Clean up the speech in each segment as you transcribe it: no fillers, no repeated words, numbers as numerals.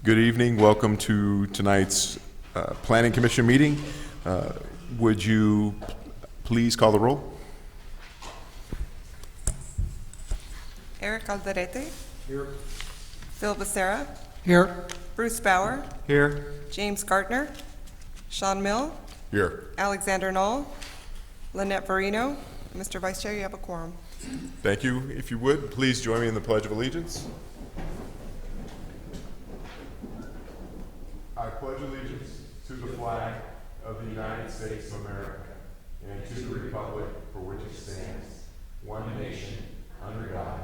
Good evening. Welcome to tonight's Planning Commission meeting. Would you please call the roll? Eric Alderete. Here. Phil Becerra. Here. Bruce Bauer. Here. James Gartner. Sean Mill. Here. Alexander Knoll. Lynette Verino. Mr. Vice Chair, you have a quorum. Thank you. If you would, please join me in the Pledge of Allegiance. I pledge allegiance to the flag of the United States of America and to the republic for which it stands, one nation, under God,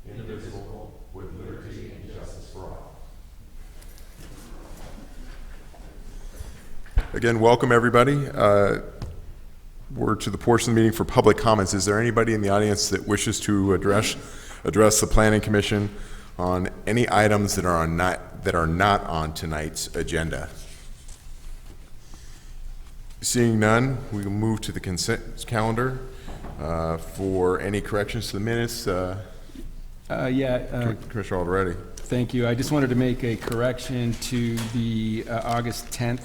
indivisible, with liberty and justice for all. Again, welcome everybody. We're to the portion of the meeting for public comments. Is there anybody in the audience that wishes to address the Planning Commission on any items that are not on tonight's agenda? Seeing none, we will move to the consent calendar for any corrections to the minutes. Commissioner Alderete. Thank you. I just wanted to make a correction to the August 10th.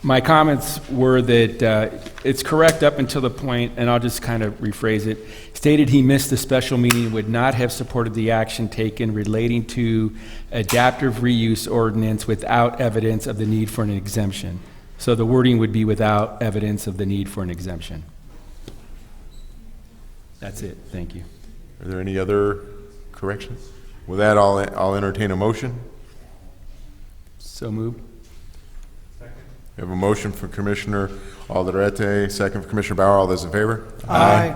My comments were that it's correct up until the point, and I'll just kind of rephrase it, stated he missed the special meeting, would not have supported the action taken relating to adaptive reuse ordinance without evidence of the need for an exemption. So the wording would be without evidence of the need for an exemption. That's it. Thank you. Are there any other corrections? With that, I'll entertain a motion. So moved. We have a motion for Commissioner Alderete, second for Commissioner Bauer. All those in favor? Aye.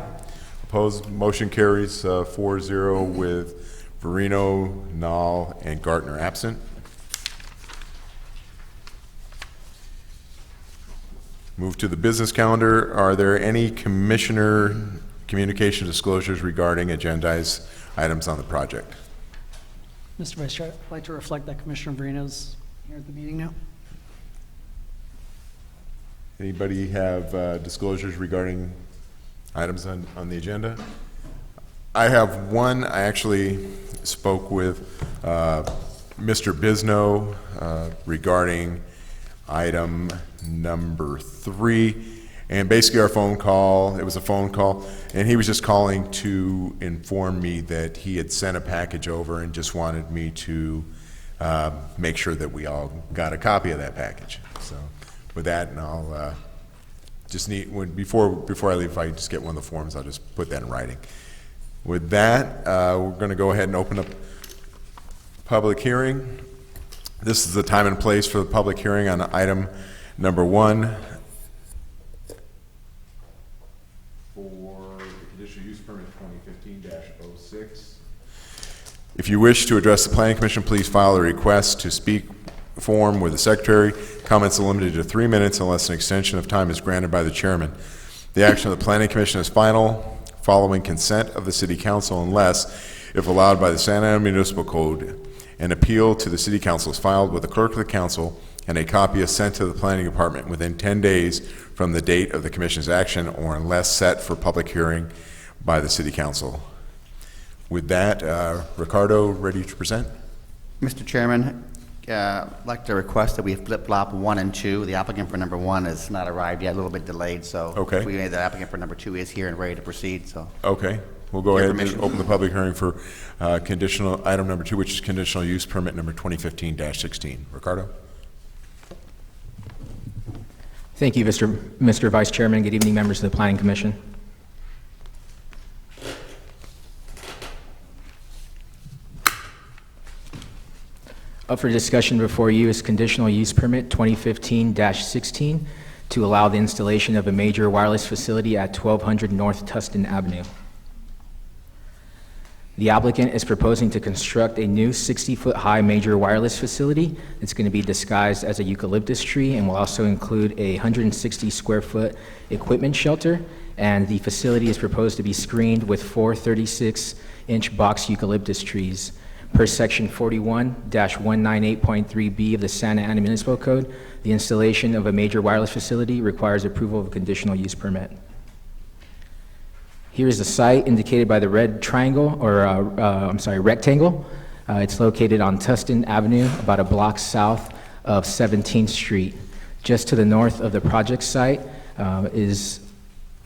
Opposed? Motion carries 4-0 with Verino, Knoll, and Gartner absent. Move to the business calendar. Are there any commissioner communication disclosures regarding agendized items on the project? Mr. Vice Chair, I'd like to reflect that Commissioner Verino's here at the meeting now. Anybody have disclosures regarding items on the agenda? I have one. I actually spoke with Mr. Bisno regarding item number 3, and basically our phone call, it was a phone call, and he was just calling to inform me that he had sent a package over and just wanted me to make sure that we all got a copy of that package. So with that, and I'll just need, before I leave, if I just get one of the forms, I'll just put that in writing. With that, we're going to go ahead and open up public hearing. This is the time and place for the public hearing on item number 1 for the conditional use permit 2015-06. If you wish to address the Planning Commission, please file a request to speak form with the Secretary. Comments are limited to 3 minutes unless an extension of time is granted by the Chairman. The action of the Planning Commission is final following consent of the City Council unless, if allowed by the Santa Ana Municipal Code, an appeal to the City Council is filed with the Clerk of the Council and a copy is sent to the Planning Department within 10 days from the date of the Commission's action or unless set for public hearing by the City Council. With that, Ricardo, ready to present? Mr. Chairman, I'd like to request that we flip-flop 1 and 2. The applicant for number 1 has not arrived yet, a little bit delayed, so okay. the applicant for number 2 is here and ready to proceed. So okay, we'll go ahead and open the public hearing for conditional item number 2, which is conditional use permit number 2015-16. Ricardo. Thank you, Mr. Vice Chairman. Good evening, members of the Planning Commission. Up for discussion before you is conditional use permit 2015-16 to allow the installation of a major wireless facility at 1200 North Tustin Avenue. The applicant is proposing to construct a new 60-foot high major wireless facility. It's going to be disguised as a eucalyptus tree and will also include a 160 square foot equipment shelter, and the facility is proposed to be screened with 4 36-inch box eucalyptus trees. Per section 41-198.3B of the Santa Ana Municipal Code, the installation of a major wireless facility requires approval of a conditional use permit. Here is the site indicated by the red triangle, or rectangle. It's located on Tustin Avenue, about a block south of 17th Street. Just to the north of the project site is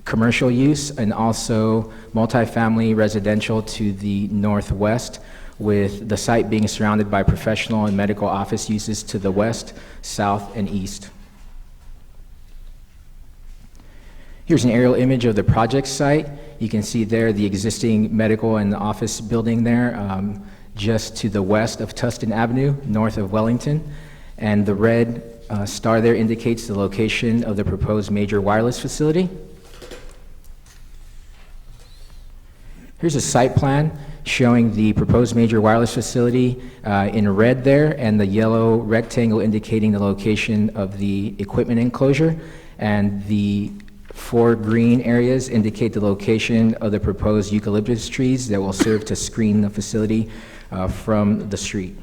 commercial use and also multifamily residential to the northwest, with the site being surrounded by professional and medical office uses to the west, south, and east. Here's an aerial image of the project site. You can see there the existing medical and office building there, just to the west of Tustin Avenue, north of Wellington. And the red star there indicates the location of the proposed major wireless facility. Here's a site plan showing the proposed major wireless facility in red there, and the yellow rectangle indicating the location of the equipment enclosure. And the 4 green areas indicate the location of the proposed eucalyptus trees that will serve to screen the facility from the street.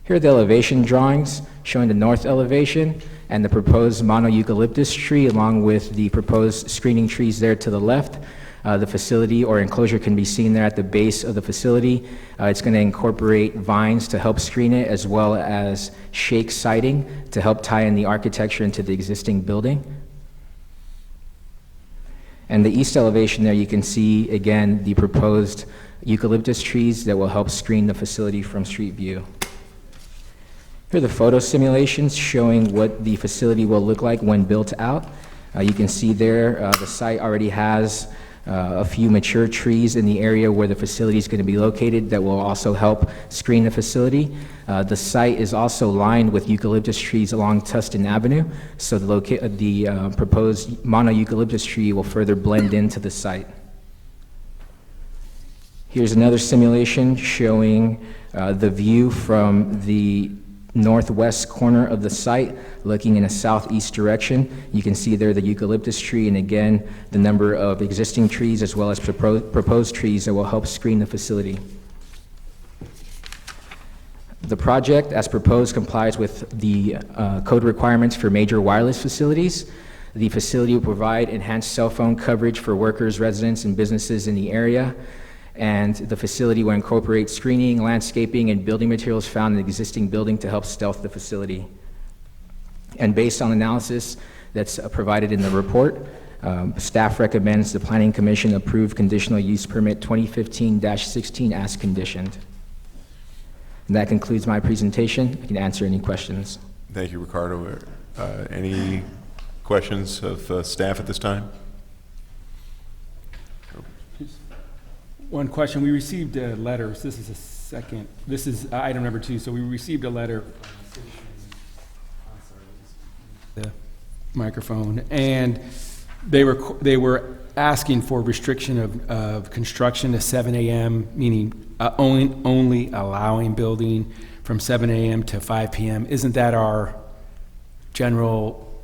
Here are the elevation drawings showing the north elevation and the proposed mono-eucalyptus tree along with the proposed screening trees there to the left. The facility or enclosure can be seen there at the base of the facility. It's going to incorporate vines to help screen it, as well as shake siding to help tie in the architecture into the existing building. And the east elevation there, you can see again the proposed eucalyptus trees that will help screen the facility from street view. Here are the photo simulations showing what the facility will look like when built out. You can see there the site already has a few mature trees in the area where the facility is going to be located that will also help screen the facility. The site is also lined with eucalyptus trees along Tustin Avenue, so the proposed mono-eucalyptus tree will further blend into the site. Here's another simulation showing the view from the northwest corner of the site, looking in a southeast direction. You can see there the eucalyptus tree, and again, the number of existing trees as well as proposed trees that will help screen the facility. The project, as proposed, complies with the code requirements for major wireless facilities. The facility will provide enhanced cell phone coverage for workers, residents, and businesses in the area. And the facility will incorporate screening, landscaping, and building materials found in the existing building to help stealth the facility. And based on analysis that's provided in the report, staff recommends the Planning Commission approve conditional use permit 2015-16 as conditioned. And that concludes my presentation. I can answer any questions. Thank you, Ricardo. Any questions of staff at this time? One question, we received a letter, this is item number 2, so we received a letter. The microphone, and they were asking for restriction of construction to 7 a.m., meaning only allowing building from 7 a.m. to 5 p.m. Isn't that our general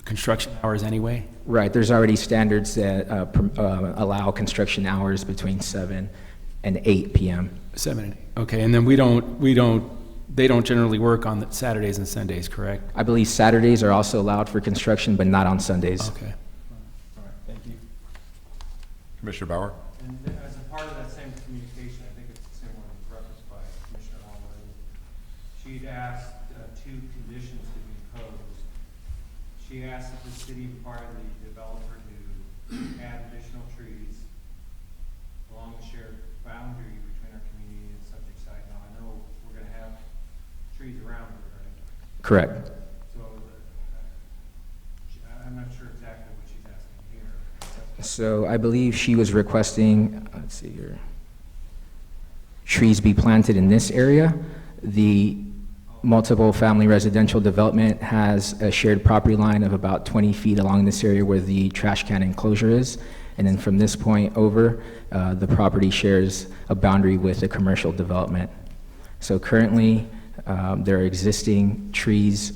construction hours anyway? Right, there's already standards that allow construction hours between 7 and 8 p.m. 7 and 8. Okay, and then they don't generally work on the Saturdays and Sundays, correct? I believe Saturdays are also allowed for construction, but not on Sundays. Okay. All right, thank you. Commissioner Bauer? And as a part of that same communication, I think it's similar to referenced by Commissioner Holloway. She'd asked 2 conditions to be imposed. She asked that the city require the developer to add additional trees along the shared boundary between our community and the subject site. Now, I know we're going to have trees around it, right? Correct. So I'm not sure exactly what she's asking here. So I believe she was requesting, let's see here, trees be planted in this area. The multiple family residential development has a shared property line of about 20 feet along this area where the trash can enclosure is. And then from this point over, the property shares a boundary with a commercial development. So currently, there are existing trees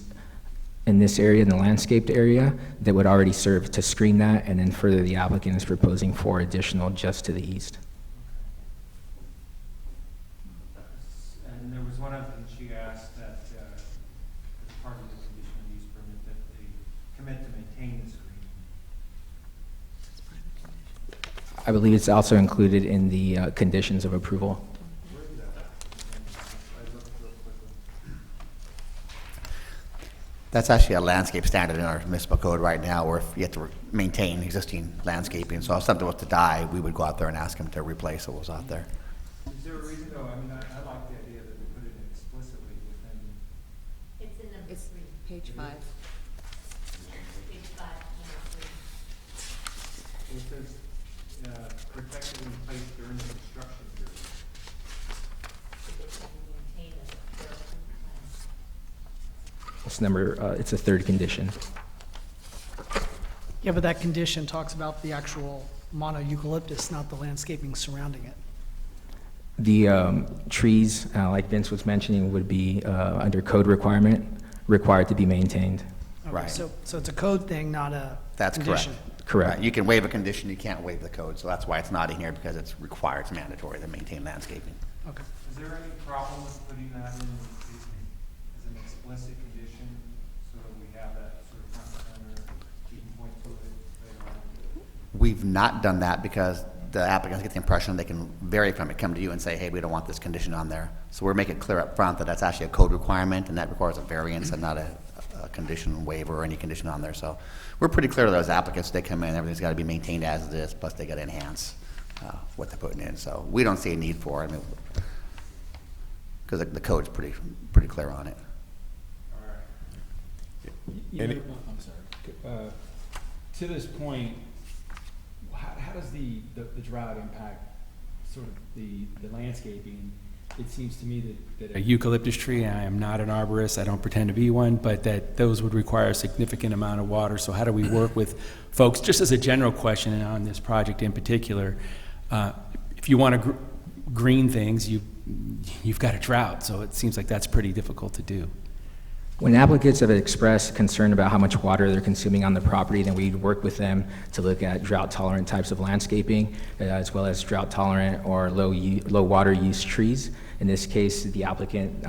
in this area, in the landscaped area, that would already serve to screen that, and then further the applicant is proposing 4 additional just to the east. And there was one other thing she asked that, as part of the conditional use permit, that they commit to maintain the screen. I I believe it's also included in the conditions of approval. That's actually a landscape standard in our municipal code right now, where if you have to maintain existing landscaping. So if something was to die, we would go out there and ask them to replace what was out there. Is there a reason though, I mean, I like the idea that we put it explicitly within, It's in number It's 3. page 5. Page 5, number 3. it says, protected in place during the construction period. It can be maintained as a fair plan. It's number, it's a third condition. Yeah, but that condition talks about the actual mono-eucalyptus, not the landscaping surrounding it. The trees, like Vince was mentioning, would be under code requirement, required to be maintained. Okay, Right. So it's a code thing, not a That's correct. condition. Correct. Right, you can waive a condition, you can't waive the code, so that's why it's not in here, because it's required, it's mandatory to maintain landscaping. Okay. Is there any problem with putting that in as an explicit condition, so that we have that sort of front and center, you can point to it later on? We've not done that because the applicants get the impression they can vary from it, come to you and say, hey, we don't want this condition on there. So we're making it clear up front that that's actually a code requirement, and that requires a variance and not a condition waiver or any condition on there. So we're pretty clear to those applicants, they come in, everything's gotta be maintained as it is, plus they gotta enhance what they're putting in. So we don't see a need for it, I mean, because the code's pretty clear on it. All right. Any- I'm sorry. To this point, how does the drought impact sort of the landscaping? It seems to me that a eucalyptus tree, I am not an arborist, I don't pretend to be one, but that those would require a significant amount of water. So how do we work with folks, just as a general question and on this project in particular, if you want to green things, you've got a drought, so it seems like that's pretty difficult to do. When applicants have expressed concern about how much water they're consuming on the property, then we'd work with them to look at drought-tolerant types of landscaping, as well as drought-tolerant or low water use trees. In this case, the applicant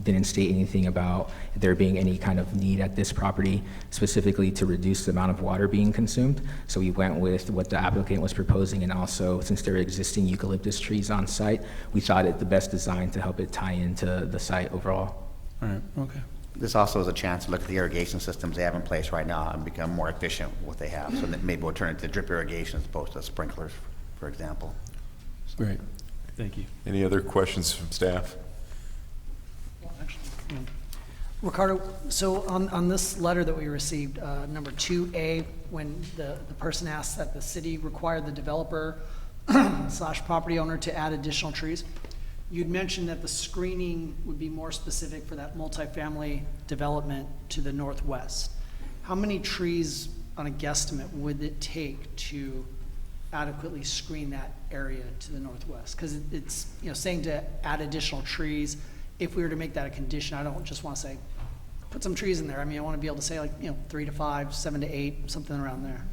didn't state anything about there being any kind of need at this property specifically to reduce the amount of water being consumed. So we went with what the applicant was proposing, and also, since there are existing eucalyptus trees on site, we thought it the best design to help it tie into the site overall. All right, okay. This also is a chance to look at the irrigation systems they have in place right now and become more efficient with what they have. So that maybe we'll turn it to drip irrigation as opposed to sprinklers, for example. Great, thank you. Any other questions from staff? Ricardo, so on this letter that we received, number 2A, when the person asked that the city require the developer / property owner to add additional trees, you'd mentioned that the screening would be more specific for that multifamily development to the northwest. How many trees, on a guesstimate, would it take to adequately screen that area to the northwest? Because it's, saying to add additional trees, if we were to make that a condition, I don't just want to say, put some trees in there. I mean, I want to be able to say 3 to 5, 7 to 8, something around there.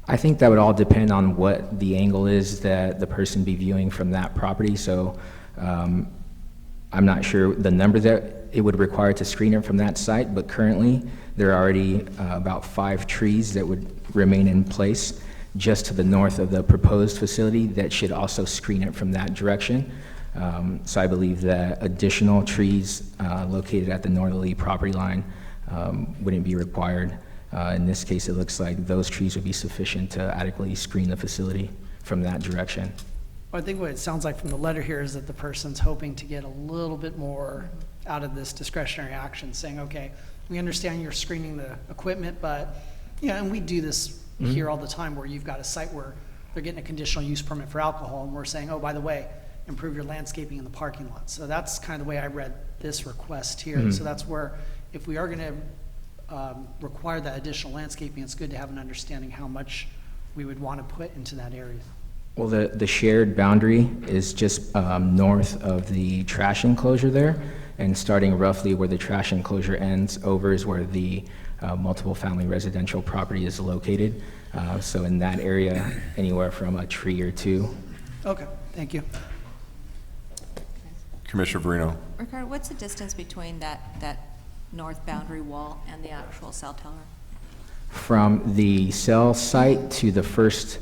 I think that would all depend on what the angle is that the person be viewing from that property. So I'm not sure the number that it would require to screen it from that site, but currently there are already about 5 trees that would remain in place just to the north of the proposed facility that should also screen it from that direction. So I believe that additional trees located at the northerly property line wouldn't be required. In this case, it looks like those trees would be sufficient to adequately screen the facility from that direction. Well, I think what it sounds like from the letter here is that the person's hoping to get a little bit more out of this discretionary action, saying, okay, we understand you're screening the equipment, but, and we do this here all the time, where you've got a site where they're getting a conditional use permit for alcohol, and we're saying, oh, by the way, improve your landscaping in the parking lot. So that's kind of the way I read this request here. So that's where, if we are going to require that additional landscaping, it's good to have an understanding how much we would want to put into that area. Well, the shared boundary is just north of the trash enclosure there, and starting roughly where the trash enclosure ends over is where the multiple family residential property is located. So in that area, anywhere from a tree or 2. Okay, thank you. Commissioner Verino. Ricardo, what's the distance between that north boundary wall and the actual cell tower? From the cell site to the first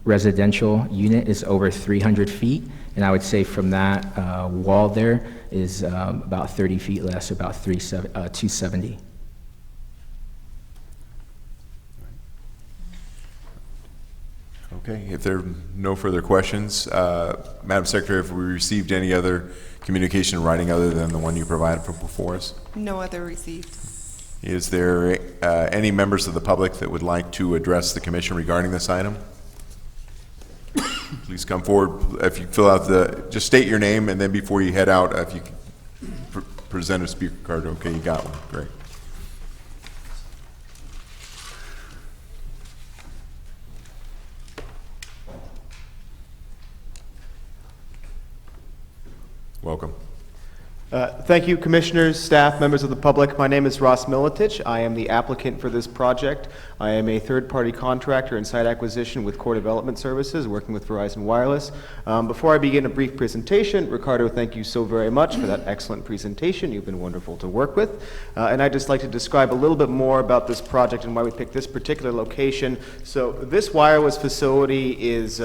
residential unit is over 300 feet, and I would say from that wall there is about 30 feet less, about 270. Okay, if there are no further questions, Madam Secretary, have we received any other communication in writing other than the one you provided before us? No other received. Is there any members of the public that would like to address the commission regarding this item? Please come forward. If you fill out just state your name, and then before you head out, if you could present a speaker card. Okay, you got one. Great. Welcome. Thank you, commissioners, staff, members of the public. My name is Ross Militich. I am the applicant for this project. I am a third-party contractor in site acquisition with Core Development Services, working with Verizon Wireless. Before I begin a brief presentation, Ricardo, thank you so very much for that excellent presentation. You've been wonderful to work with. And I'd just like to describe a little bit more about this project and why we picked this particular location. So this wireless facility is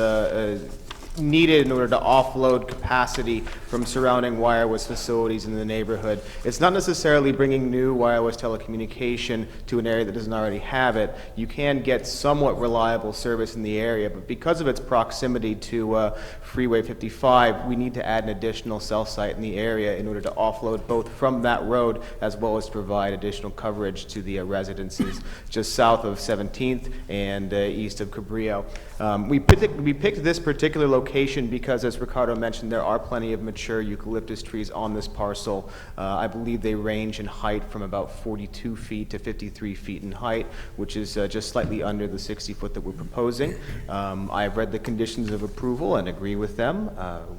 needed in order to offload capacity from surrounding wireless facilities in the neighborhood. It's not necessarily bringing new wireless telecommunication to an area that doesn't already have it. You can get somewhat reliable service in the area, but because of its proximity to Freeway 55, we need to add an additional cell site in the area in order to offload both from that road as well as provide additional coverage to the residences just south of 17th and east of Cabrillo. We picked this particular location because, as Ricardo mentioned, there are plenty of mature eucalyptus trees on this parcel. I believe they range in height from about 42 feet to 53 feet in height, which is just slightly under the 60 foot that we're proposing. I've read the conditions of approval and agree with them.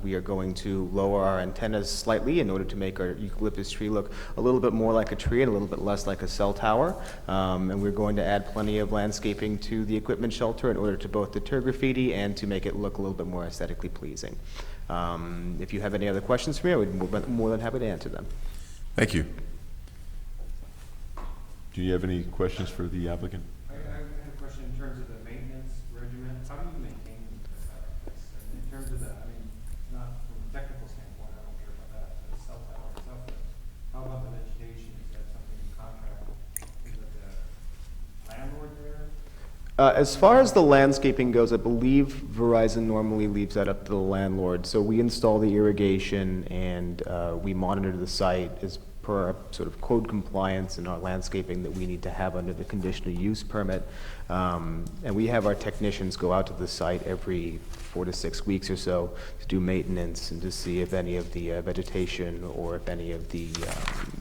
We are going to lower our antennas slightly in order to make our eucalyptus tree look a little bit more like a tree and a little bit less like a cell tower. And we're going to add plenty of landscaping to the equipment shelter in order to both deter graffiti and to make it look a little bit more aesthetically pleasing. If you have any other questions for me, I would be more than happy to answer them. Thank you. Do you have any questions for the applicant? I had a question in terms of the maintenance regimen. How do you maintain this? In terms of the, I mean, not from a technical standpoint, I don't care about that, the cell tower itself, but how about the vegetation? Is that something you contract? Is it the landlord there? As far as the landscaping goes, I believe Verizon normally leaves that up to the landlord. So we install the irrigation and we monitor the site as per our sort of code compliance and our landscaping that we need to have under the conditional use permit. And we have our technicians go out to the site every 4 to 6 weeks or so to do maintenance and to see if any of the vegetation or if any of the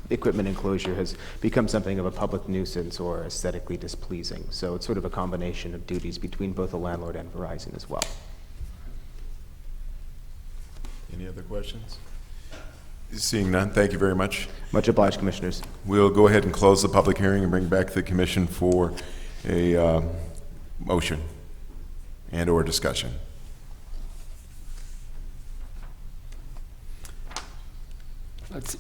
equipment enclosure has become something of a public nuisance or aesthetically displeasing. So it's sort of a combination of duties between both the landlord and Verizon as well. Any other questions? Seeing none, thank you very much. Much obliged, commissioners. We'll go ahead and close the public hearing and bring back the commission for a motion and/or discussion.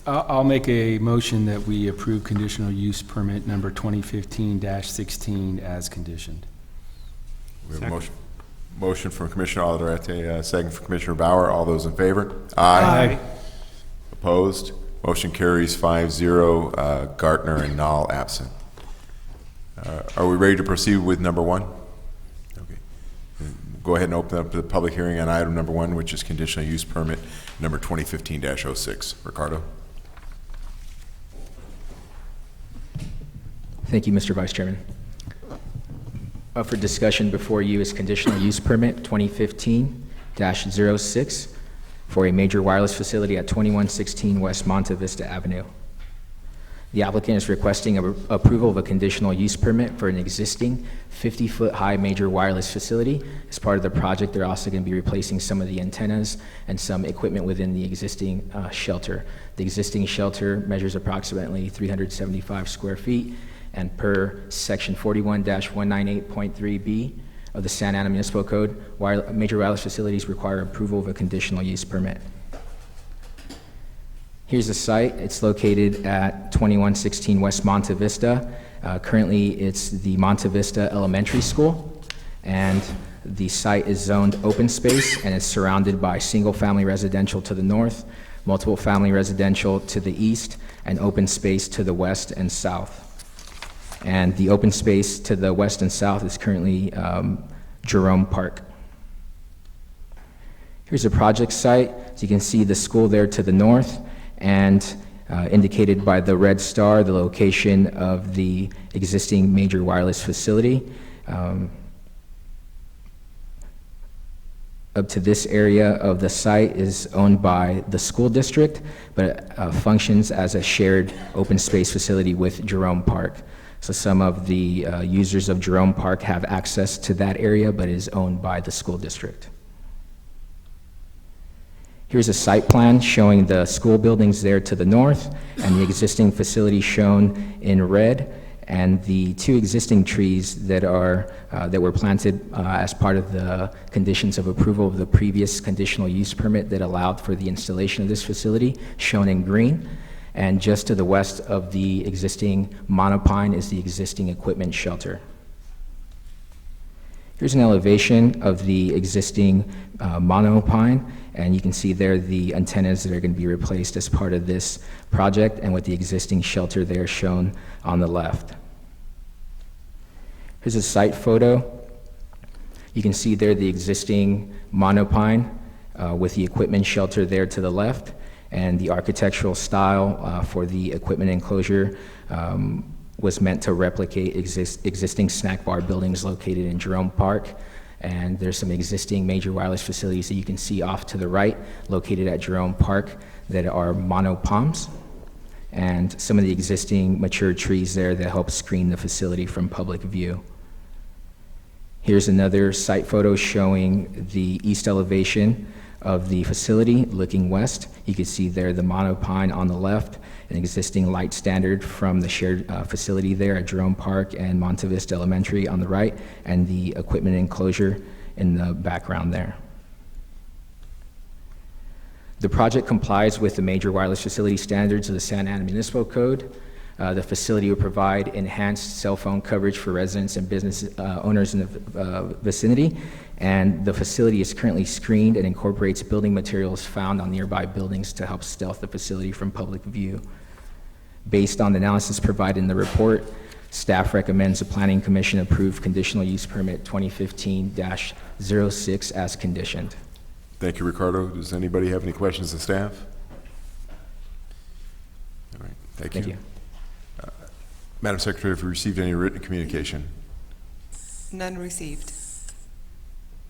I'll make a motion that we approve conditional use permit number 2015-16 as conditioned. We have a motion from Commissioner Alderete, second from Commissioner Bauer. All those in favor? Aye. Opposed? Motion carries 5-0. Gartner and Nall absent. Are we ready to proceed with number one? Okay. Go ahead and open up the public hearing on item number one, which is conditional use permit number 2015-06. Ricardo? Thank you, Mr. Vice Chairman. For discussion before you is conditional use permit 2015-06 for a major wireless facility at 2116 West Monte Vista Avenue. The applicant is requesting approval of a conditional use permit for an existing 50-foot high major wireless facility. As part of the project, they're also going to be replacing some of the antennas and some equipment within the existing shelter. The existing shelter measures approximately 375 square feet, and per section 41-198.3B of the Santa Ana Municipal Code, major wireless facilities require approval of a conditional use permit. Here's the site. It's located at 2116 West Monte Vista. Currently, it's the Monte Vista Elementary School, and The site is zoned open space and is surrounded by single-family residential to the north, multiple family residential to the east, and open space to the west and south. And the open space to the west and south is currently Jerome Park. Here's a project site. So you can see the school there to the north, and indicated by the red star, the location of the existing major wireless facility. Up to this area of the site is owned by the school district, but functions as a shared open space facility with Jerome Park. So some of the users of Jerome Park have access to that area, but it is owned by the school district. Here's a site plan showing the school buildings there to the north and the existing facility shown in red, and the two existing trees that were planted as part of the conditions of approval of the previous conditional use permit that allowed for the installation of this facility, shown in green. And just to the west of the existing monopine is the existing equipment shelter. Here's an elevation of the existing monopine, and you can see there the antennas that are going to be replaced as part of this project, and with the existing shelter there shown on the left. Here's a site photo. You can see there the existing monopine with the equipment shelter there to the left, and the architectural style for the equipment enclosure was meant to replicate existing snack bar buildings located in Jerome Park. And there's some existing major wireless facilities that you can see off to the right, located at Jerome Park, that are monopalms, and some of the existing mature trees there that help screen the facility from public view. Here's another site photo showing the east elevation of the facility looking west. You can see there the monopine on the left, an existing light standard from the shared facility there at Jerome Park and Monte Vista Elementary on the right, and the equipment enclosure in the background there. The project complies with the major wireless facility standards of the Santa Ana Municipal Code. The facility will provide enhanced cell phone coverage for residents and business owners in the vicinity, and the facility is currently screened and incorporates building materials found on nearby buildings to help stealth the facility from public view. Based on the analysis provided in the report, staff recommends the Planning Commission approve conditional use permit 2015-06 as conditioned. Thank you, Ricardo. Does anybody have any questions of staff? All right, thank you. Madam Secretary, have you received any written communication? None received.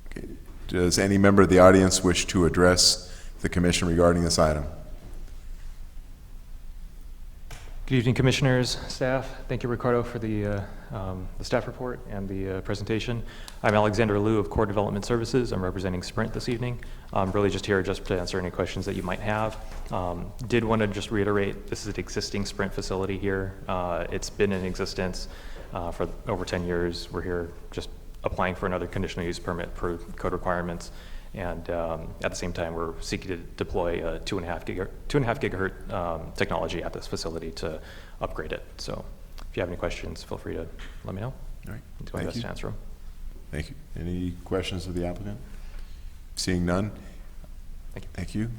Okay. Does any member of the audience wish to address the commission regarding this item? Good evening, Commissioners, staff. Thank you, Ricardo, for the staff report and the presentation. I'm Alexander Liu of Core Development Services. I'm representing Sprint this evening. I'm really just here just to answer any questions that you might have. Did want to just reiterate, this is an existing Sprint facility here. It's been in existence for over 10 years. We're here just applying for another conditional use permit per code requirements. And at the same time, we're seeking to deploy a 2.5 gigahertz technology at this facility to upgrade it. So if you have any questions, feel free to let me know. All right. I'll do my best to answer them. Thank you. Any questions of the applicant? Seeing none? Thank you.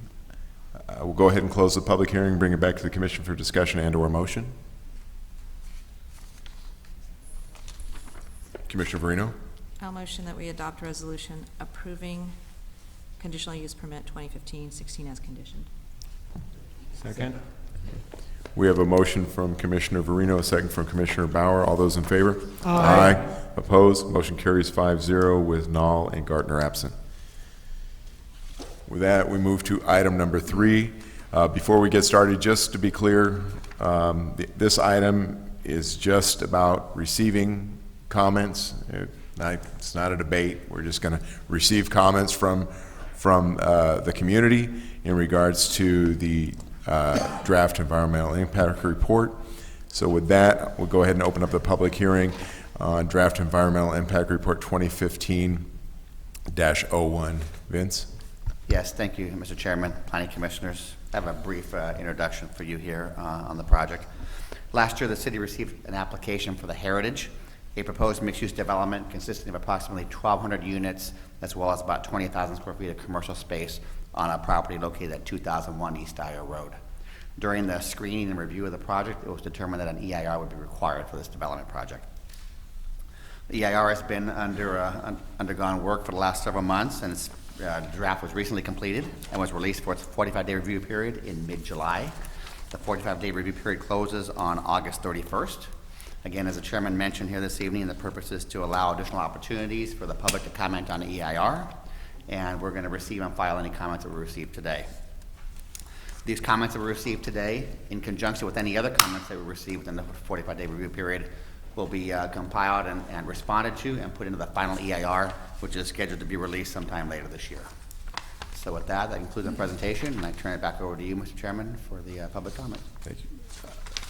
We'll go ahead and close the public hearing and bring it back to the commission for discussion and/or motion. Commissioner Verino? I'll motion that we adopt a resolution approving conditional use permit 2015-16 as conditioned. Second. We have a motion from Commissioner Verino, a second from Commissioner Bauer. All those in favor? Aye. Aye. Opposed? Motion carries 5-0 with Nall and Gartner absent. With that, we move to item number 3. Before we get started, just to be clear, this item is just about receiving comments. It's not a debate. We're just going to receive comments from the community in regards to the draft environmental impact report. So with that, we'll go ahead and open up the public hearing on draft environmental impact report 2015-01. Vince? Yes, thank you, Mr. Chairman, Planning Commissioners. I have a brief introduction for you here on the project. Last year, the city received an application for the Heritage a proposed mixed-use development consisting of approximately 1,200 units, as well as about 20,000 square feet of commercial space on a property located at 2001 East Io Road. During the screening and review of the project, it was determined that an EIR would be required for this development project. The EIR has been undergone work for the last several months, and its draft was recently completed and was released for its 45-day review period in mid-July. The 45-day review period closes on August 31st. Again, as the chairman mentioned here this evening, the purpose is to allow additional opportunities for the public to comment on the EIR, and we're going to receive and file any comments that we received today. These comments that we received today, in conjunction with any other comments that we received within the 45-day review period, will be compiled and responded to and put into the final EIR, which is scheduled to be released sometime later this year. So with that concludes the presentation, and I turn it back over to you, Mr. Chairman, for the public comment. Thank you.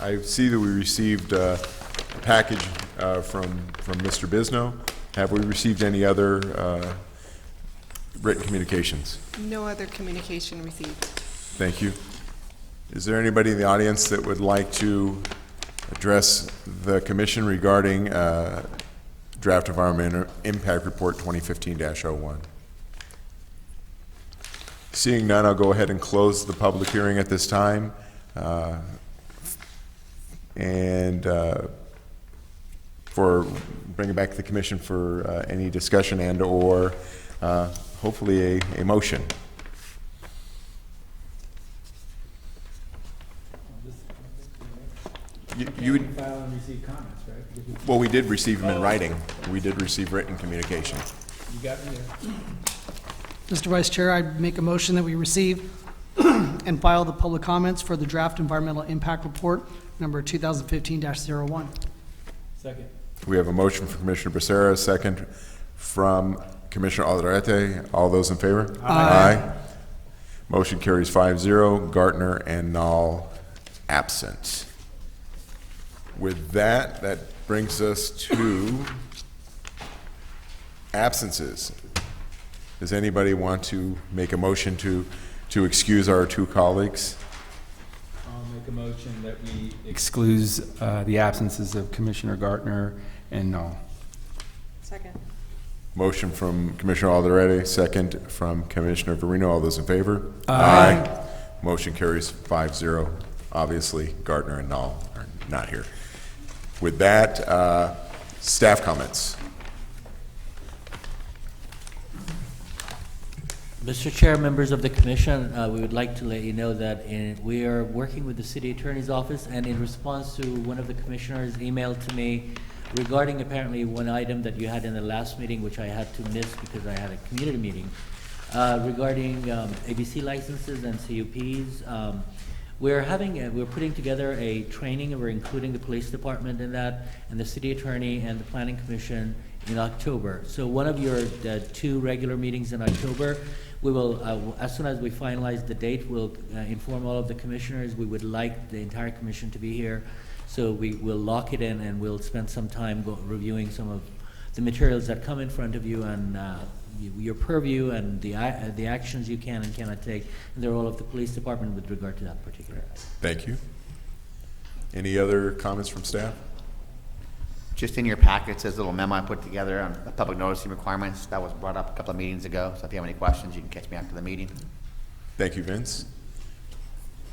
I see that we received a package from Mr. Bisno. Have we received any other written communications? No other communication received. Thank you. Is there anybody in the audience that would like to address the commission regarding Draft Environmental Impact Report 2015-01? Seeing none, I'll go ahead and close the public hearing at this time. For bring it back to the commission for any discussion and or hopefully a motion. You would file and receive comments, right? well, we did receive them in writing. We did receive written communication. You got me there. Mr. Vice Chair, I make a motion that we receive and file the public comments for the draft environmental impact report number 2015-01. Second. We have a motion from Commissioner Becerra, a second from Commissioner Alderete. All those in favor? Aye. Motion carries 5-0. Gartner and Nall absent. With that, that brings us to absences. Does anybody want to make a motion to excuse our two colleagues? I'll make a motion that we excuse the absences of Commissioner Gartner and Null. Second. Motion from Commissioner Alderete, second from Commissioner Verino. All those in favor? Aye. Motion carries 5-0. Obviously, Gartner and Null are not here. With that, staff comments. Mr. Chair, members of the commission, we would like to let you know that we are working with the city attorney's office, and in response to one of the commissioners' email to me regarding apparently one item that you had in the last meeting, which I had to miss because I had a community meeting, regarding ABC licenses and CUPs. We're putting together a training, and we're including the police department in that, and the city attorney and the planning commission in October. So one of your two regular meetings in October, we will, as soon as we finalize the date, we'll inform all of the commissioners. We would like the entire commission to be here. So we will lock it in, and we'll spend some time reviewing some of the materials that come in front of you, and your purview and the actions you can and cannot take, and the role of the police department with regard to that particular item. Thank you. Any other comments from staff? Just in your packets, there's a little memo I put together on the public noticing requirements. That was brought up a couple of meetings ago, so if you have any questions, you can catch me after the meeting. Thank you, Vince.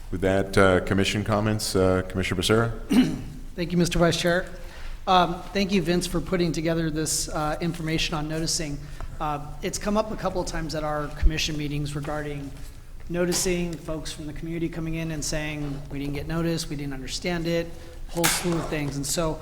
With that, commission comments, Commissioner Becerra? Thank you, Mr. Vice Chair. Thank you, Vince, for putting together this information on noticing. It's come up a couple of times at our commission meetings regarding noticing, folks from the community coming in and saying, we didn't get noticed, we didn't understand it, whole slew of things. And so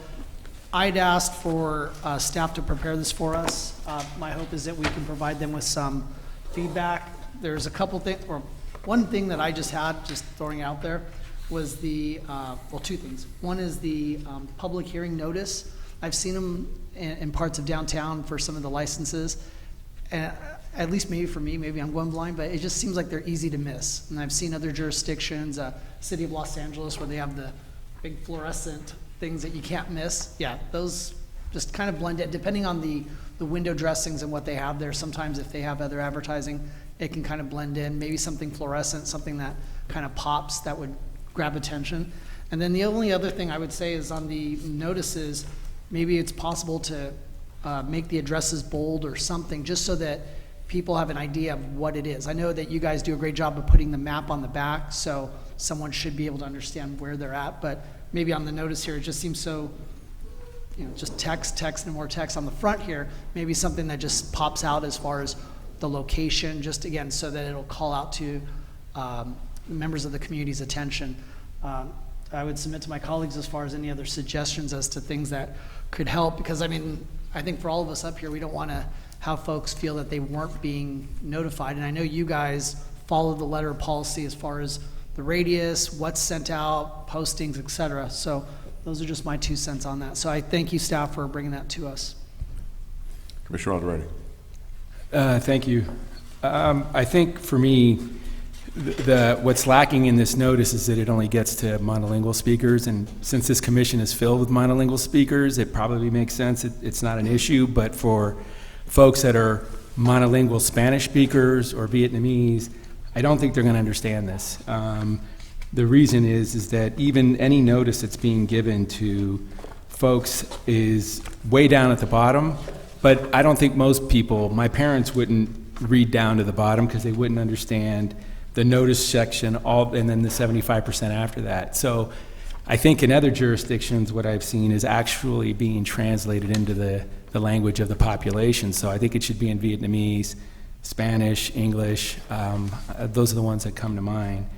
I'd asked for staff to prepare this for us. My hope is that we can provide them with some feedback. There's a couple things, or one thing that I just had, just throwing out there, was the, well, two things. One is the public hearing notice. I've seen them in parts of downtown for some of the licenses. At least maybe for me, maybe I'm going blind, but it just seems like they're easy to miss. And I've seen other jurisdictions, City of Los Angeles, where they have the big fluorescent things that you can't miss. Yeah, those just kind of blend in. Depending on the window dressings and what they have there, sometimes if they have other advertising, it can kind of blend in. Maybe something fluorescent, something that kind of pops that would grab attention. And then the only other thing I would say is on the notices, maybe it's possible to make the addresses bold or something, just so that people have an idea of what it is. I know that you guys do a great job of putting the map on the back, so someone should be able to understand where they're at, but maybe on the notice here, it just seems so, just text, and more text. On the front here, maybe something that just pops out as far as the location, just again, so that it'll call out to members of the community's attention. I would submit to my colleagues as far as any other suggestions as to things that could help, because I think for all of us up here, we don't want to have folks feel that they weren't being notified. And I know you guys follow the letter of policy as far as the radius, what's sent out, postings, et cetera. So those are just my 2 cents on that. So I thank you, staff, for bringing that to us. Commissioner Alderete. Thank you. I think for me, what's lacking in this notice is that it only gets to monolingual speakers, and since this commission is filled with monolingual speakers, it probably makes sense. It's not an issue, but for folks that are monolingual Spanish speakers or Vietnamese, I don't think they're going to understand this. The reason is that even any notice that's being given to folks is way down at the bottom, but I don't think most people, my parents wouldn't read down to the bottom because they wouldn't understand the notice section, and then the 75% after that. So I think in other jurisdictions, what I've seen is actually being translated into the language of the population. So I think it should be in Vietnamese, Spanish, English. Those are the ones that come to mind.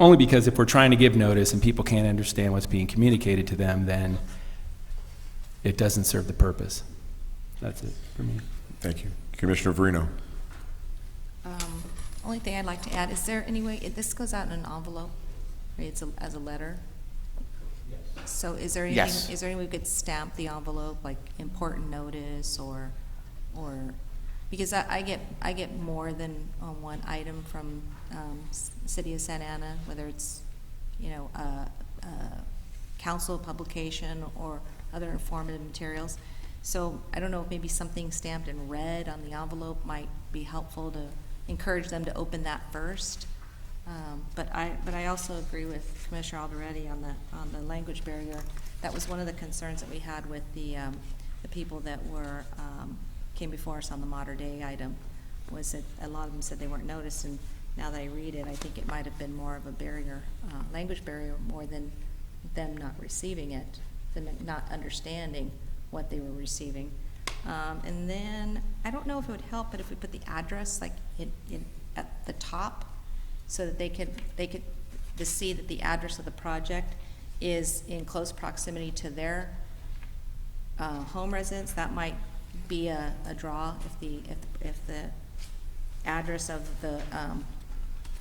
Only because if we're trying to give notice and people can't understand what's being communicated to them, then it doesn't serve the purpose. That's it for me. Thank you. Commissioner Verino. Only thing I'd like to add, is there any way, this goes out in an envelope, right? It's as a letter? Yes. So is there anything, Yes. is there any way we could stamp the envelope, like important notice or, because I get more than one item from City of Santa Ana, whether it's, a council publication or other informative materials. So I don't know if maybe something stamped in red on the envelope might be helpful to encourage them to open that first. But I also agree with Commissioner Alderete on the language barrier. That was one of the concerns that we had with the people that came before us on the Mater Dei item, was that a lot of them said they weren't noticed, and now that I read it, I think it might have been more of a barrier, language barrier, more than them not receiving it, them not understanding what they were receiving. And then, I don't know if it would help, but if we put the address like at the top, so that they could to see that the address of the project is in close proximity to their home residence, that might be a draw if the address of the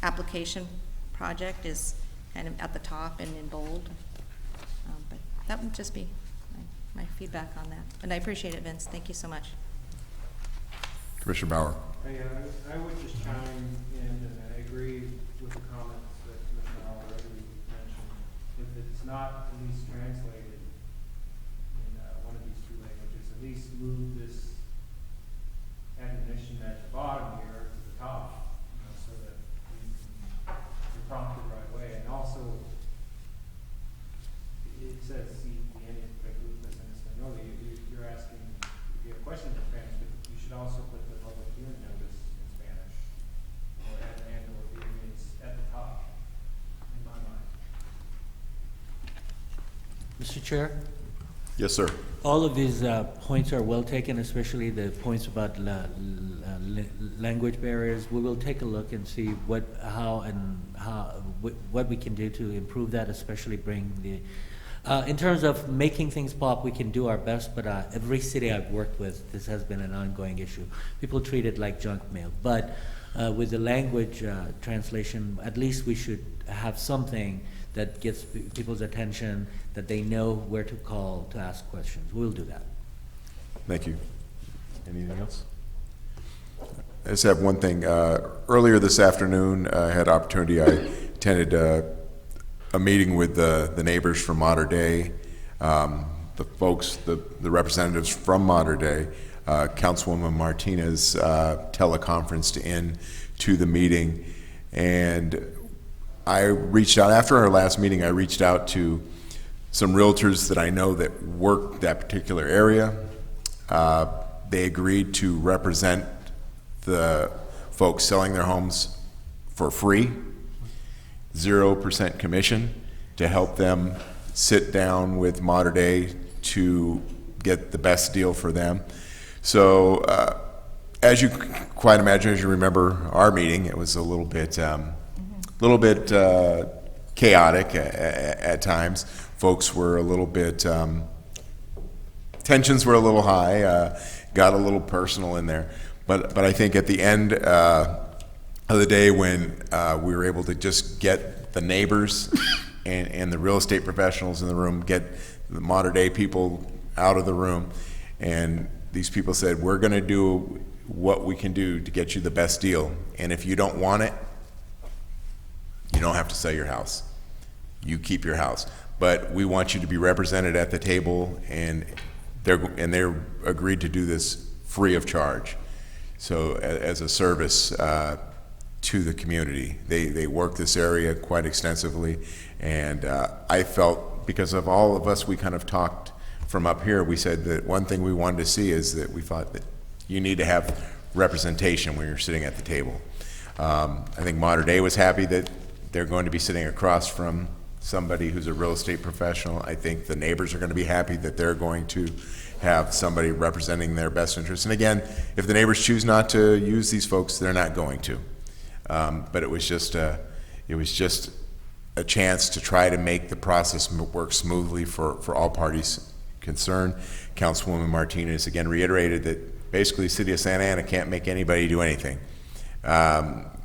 application project is kind of at the top and in bold. But that would just be my feedback on that. And I appreciate it, Vince. Thank you so much. Commissioner Bauer. I would just chime in, and I agree with the comments that Commissioner already mentioned. If it's not at least translated in one of these 2 languages, at least move this admonition at the bottom here to the top, so that you're prompted right away. And also, it says you're asking if you have questions in Spanish, but you should also put the public hearing notice in Spanish or Vietnamese at the top, in my mind. Mr. Chair, Yes, sir. all of these points are well taken, especially the points about language barriers. We will take a look and see what we can do to improve that, especially bring the in terms of making things pop, we can do our best, but every city I've worked with, this has been an ongoing issue. People treat it like junk mail. But with the language translation, at least we should have something that gets people's attention, that they know where to call to ask questions. We'll do that. Thank you. Anything else? I just have one thing. Earlier this afternoon, I had opportunity. I attended a meeting with the neighbors from Mater Dei, the folks, the representatives from Mater Dei. Councilwoman Martinez teleconferenced in to the meeting, and I reached out after our last meeting. I reached out to some realtors that I know that work that particular area. They agreed to represent the folks selling their homes for free, 0% commission, to help them sit down with Mater Dei to get the best deal for them. So, as you quite imagine, as you remember our meeting, it was a little bit chaotic at times. Folks were a little bit, tensions were a little high, got a little personal in there. But I think at the end of the day, when we were able to just get the neighbors and the real estate professionals in the room, get the Mater Dei people out of the room, and these people said, we're going to do what we can do to get you the best deal. And if you don't want it, you don't have to sell your house. You keep your house. But we want you to be represented at the table, and they're agreed to do this free of charge. So as a service to the community. They work this area quite extensively, and I felt, because of all of us, we kind of talked from up here, we said that one thing we wanted to see is that we thought that you need to have representation when you're sitting at the table. I think Mater Dei was happy that they're going to be sitting across from somebody who's a real estate professional. I think the neighbors are going to be happy that they're going to have somebody representing their best interests. And again, if the neighbors choose not to use these folks, they're not going to. But it was just a chance to try to make the process work smoothly for all parties concerned. Councilwoman Martinez again reiterated that basically the City of Santa Ana can't make anybody do anything.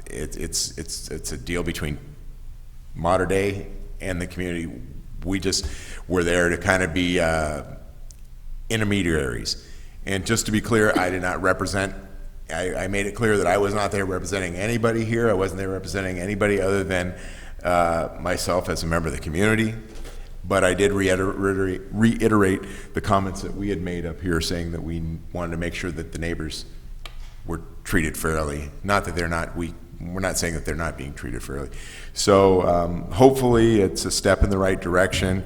It's a deal between Mater Dei and the community. We just were there to kind of be intermediaries. And just to be clear, I did not represent, I made it clear that I was not there representing anybody here. I wasn't there representing anybody other than myself as a member of the community. But I did reiterate the comments that we had made up here, saying that we wanted to make sure that the neighbors were treated fairly. Not that they're not, we're not saying that they're not being treated fairly. So hopefully it's a step in the right direction.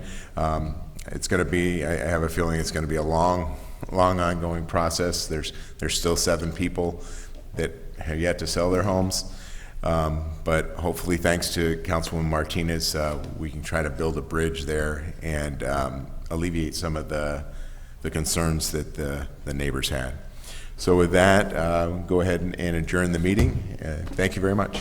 It's going to be, I have a feeling it's going to be a long ongoing process. There's still 7 people that have yet to sell their homes. But hopefully, thanks to Councilwoman Martinez, we can try to build a bridge there and alleviate some of the concerns that the neighbors had. So with that, go ahead and adjourn the meeting. Thank you very much.